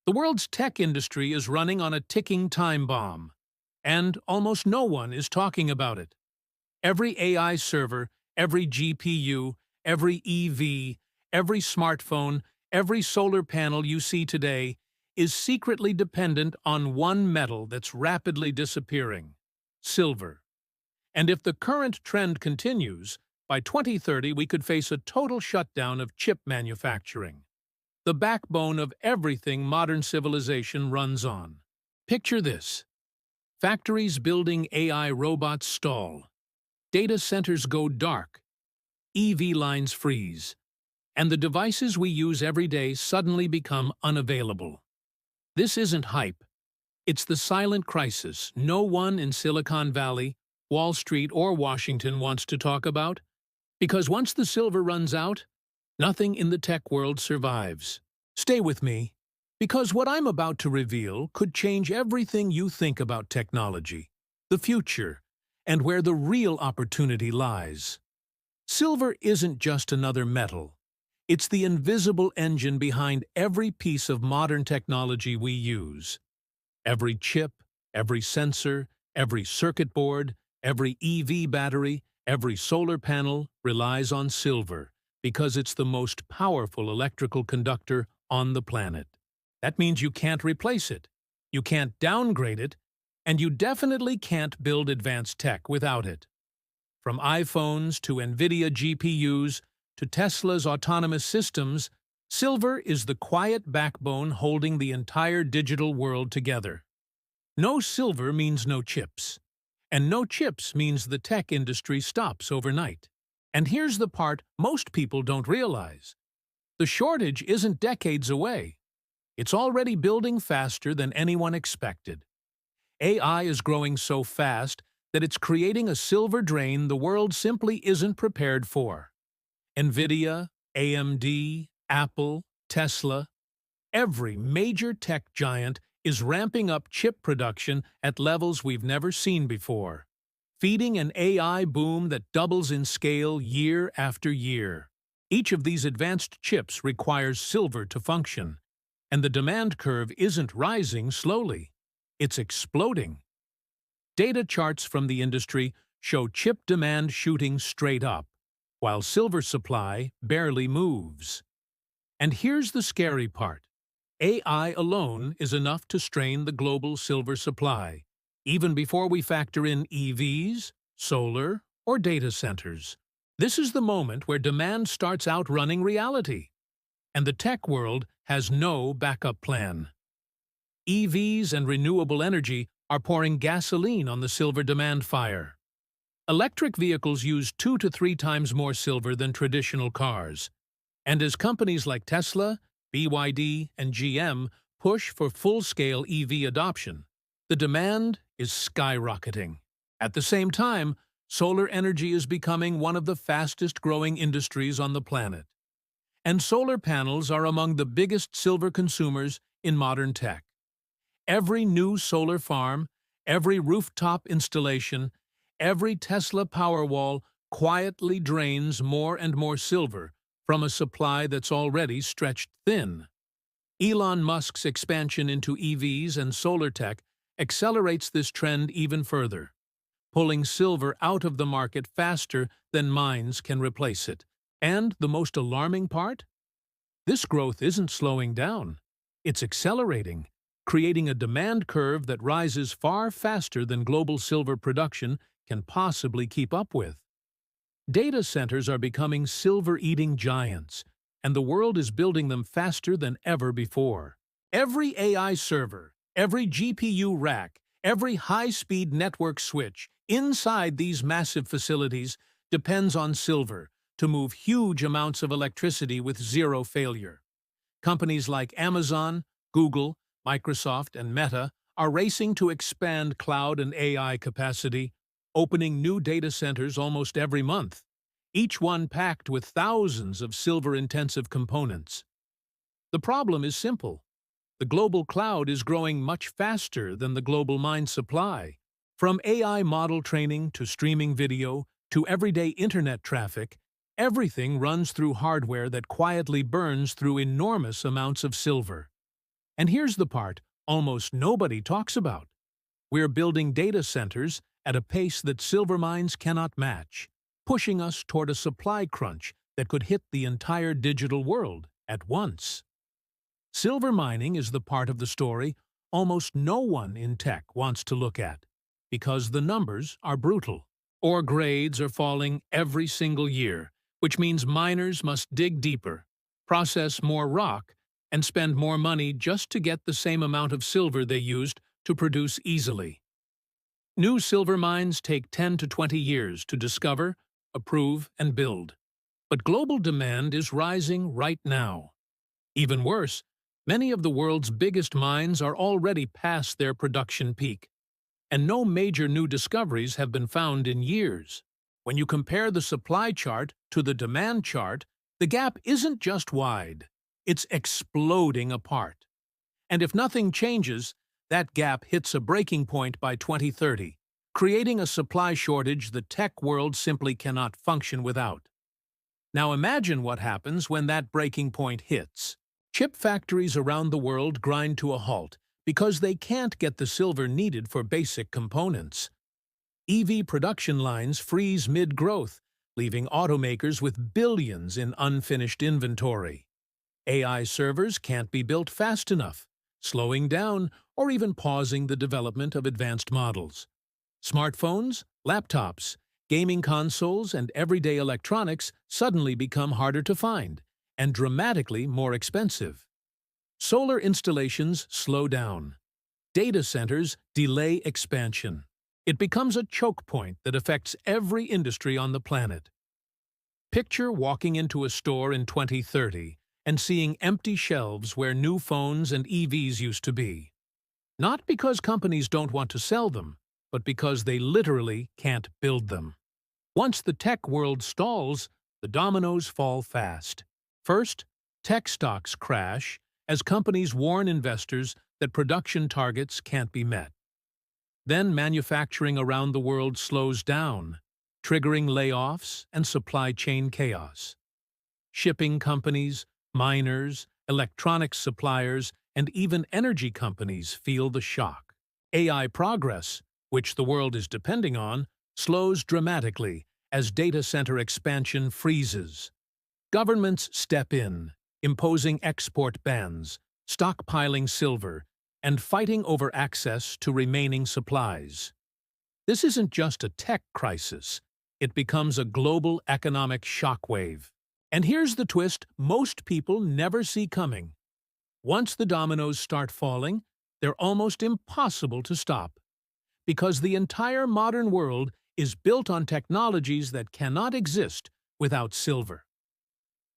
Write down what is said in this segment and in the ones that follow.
The world's tech industry is running on a ticking time bomb, and almost no one is talking about it. Every AI server, every GPU, every EV, every smartphone, every solar panel you see today is secretly dependent on one metal that's rapidly disappearing: silver. And if the current trend continues, by 2030 we could face a total shutdown of chip manufacturing, the backbone of everything modern civilization runs on. Picture this: factories building AI robots stall, data centers go dark, EV lines freeze, and the devices we use every day suddenly become unavailable. This isn't hype. It's the silent crisis no one in Silicon Valley, Wall Street, or Washington wants to talk about. Because once the silver runs out, nothing in the tech world survives. Stay with me, because what I'm about to reveal could change everything you think about technology, the future, and where the real opportunity lies. Silver isn't just another metal. It's the invisible engine behind every piece of modern technology we use. Every chip, every sensor, every circuit board, every EV battery, every solar panel relies on silver because it's the most powerful electrical conductor on the planet. That means you can't replace it, you can't downgrade it, and you definitely can't build advanced tech without it. From iPhones to NVIDIA GPUs to Tesla's autonomous systems, silver is the quiet backbone holding the entire digital world together. No silver means no chips. And no chips means the tech industry stops overnight. And here's the part most people don't realize: the shortage isn't decades away. It's already building faster than anyone expected. AI is growing so fast that it's creating a silver drain the world simply isn't prepared for. NVIDIA, AMD, Apple, Tesla, every major tech giant is ramping up chip production at levels we've never seen before, feeding an AI boom that doubles in scale year after year. Each of these advanced chips requires silver to function, and the demand curve isn't rising slowly. It's exploding. Data charts from the industry show chip demand shooting straight up, while silver supply barely moves. And here's the scary part: AI alone is enough to strain the global silver supply, even before we factor in EVs, solar, or data centers. This is the moment where demand starts outrunning reality, and the tech world has no backup plan. EVs and renewable energy are pouring gasoline on the silver demand fire. Electric vehicles use 2 to 3 times more silver than traditional cars, and as companies like Tesla, BYD, and GM push for full-scale EV adoption, the demand is skyrocketing. At the same time, solar energy is becoming one of the fastest-growing industries on the planet. And solar panels are among the biggest silver consumers in modern tech. Every new solar farm, every rooftop installation, every Tesla Powerwall quietly drains more and more silver from a supply that's already stretched thin. Elon Musk's expansion into EVs and solar tech accelerates this trend even further, pulling silver out of the market faster than mines can replace it. And the most alarming part? This growth isn't slowing down. It's accelerating, creating a demand curve that rises far faster than global silver production can possibly keep up with. Data centers are becoming silver-eating giants, and the world is building them faster than ever before. Every AI server, every GPU rack, every high-speed network switch inside these massive facilities depends on silver to move huge amounts of electricity with zero failure. Companies like Amazon, Google, Microsoft, and Meta are racing to expand cloud and AI capacity, opening new data centers almost every month, each one packed with thousands of silver-intensive components. The problem is simple: the global cloud is growing much faster than the global mine supply. From AI model training to streaming video to everyday internet traffic, everything runs through hardware that quietly burns through enormous amounts of silver. And here's the part almost nobody talks about. We're building data centers at a pace that silver mines cannot match, pushing us toward a supply crunch that could hit the entire digital world at once. Silver mining is the part of the story almost no one in tech wants to look at, because the numbers are brutal. Ore grades are falling every single year, which means miners must dig deeper, process more rock, and spend more money just to get the same amount of silver they used to produce easily. New silver mines take 10 to 20 years to discover, approve, and build. But global demand is rising right now. Even worse, many of the world's biggest mines are already past their production peak, and no major new discoveries have been found in years. When you compare the supply chart to the demand chart, the gap isn't just wide, it's exploding apart. And if nothing changes, that gap hits a breaking point by 2030, creating a supply shortage the tech world simply cannot function without. Now imagine what happens when that breaking point hits. Chip factories around the world grind to a halt because they can't get the silver needed for basic components. EV production lines freeze mid-growth, leaving automakers with billions in unfinished inventory. AI servers can't be built fast enough, slowing down or even pausing the development of advanced models. Smartphones, laptops, gaming consoles, and everyday electronics suddenly become harder to find and dramatically more expensive. Solar installations slow down. Data centers delay expansion. It becomes a choke point that affects every industry on the planet. Picture walking into a store in 2030 and seeing empty shelves where new phones and EVs used to be. Not because companies don't want to sell them, but because they literally can't build them. Once the tech world stalls, the dominoes fall fast. First, tech stocks crash as companies warn investors that production targets can't be met. Then manufacturing around the world slows down, triggering layoffs and supply chain chaos. Shipping companies, miners, electronics suppliers, and even energy companies feel the shock. AI progress, which the world is depending on, slows dramatically as data center expansion freezes. Governments step in, imposing export bans, stockpiling silver, and fighting over access to remaining supplies. This isn't just a tech crisis, it becomes a global economic shockwave. And here's the twist most people never see coming. Once the dominoes start falling, they're almost impossible to stop, because the entire modern world is built on technologies that cannot exist without silver.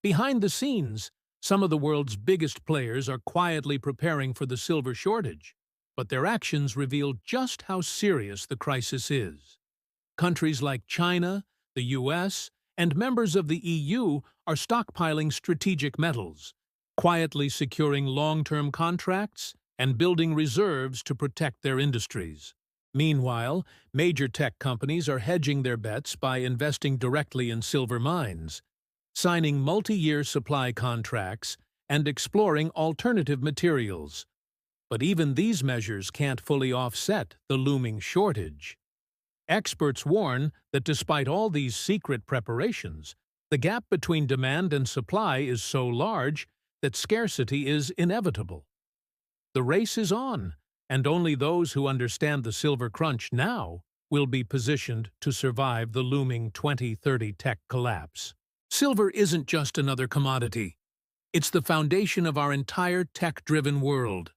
Behind the scenes, some of the world's biggest players are quietly preparing for the silver shortage, but their actions reveal just how serious the crisis is. Countries like China, the US, and members of the EU are stockpiling strategic metals, quietly securing long-term contracts and building reserves to protect their industries. Meanwhile, major tech companies are hedging their bets by investing directly in silver mines, signing multi-year supply contracts, and exploring alternative materials. But even these measures can't fully offset the looming shortage. Experts warn that despite all these secret preparations, the gap between demand and supply is so large that scarcity is inevitable. The race is on, and only those who understand the silver crunch now will be positioned to survive the looming 2030 tech collapse. Silver isn't just another commodity. It's the foundation of our entire tech-driven world.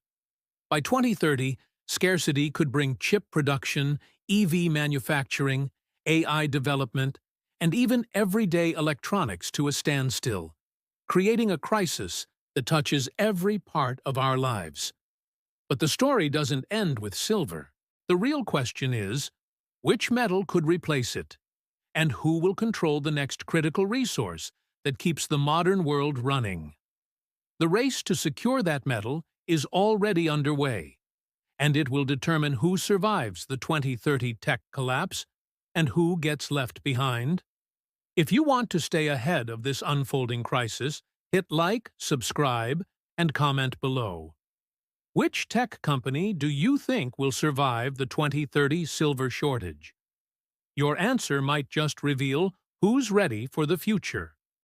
By 2030, scarcity could bring chip production, EV manufacturing, AI development, and even everyday electronics to a standstill, creating a crisis that touches every part of our lives. But the story doesn't end with silver. The real question is, which metal could replace it? And who will control the next critical resource that keeps the modern world running? The race to secure that metal is already underway, and it will determine who survives the 2030 tech collapse and who gets left behind. If you want to stay ahead of this unfolding crisis, hit like, subscribe, and comment below. Which tech company do you think will survive the 2030 silver shortage? Your answer might just reveal who's ready for the future.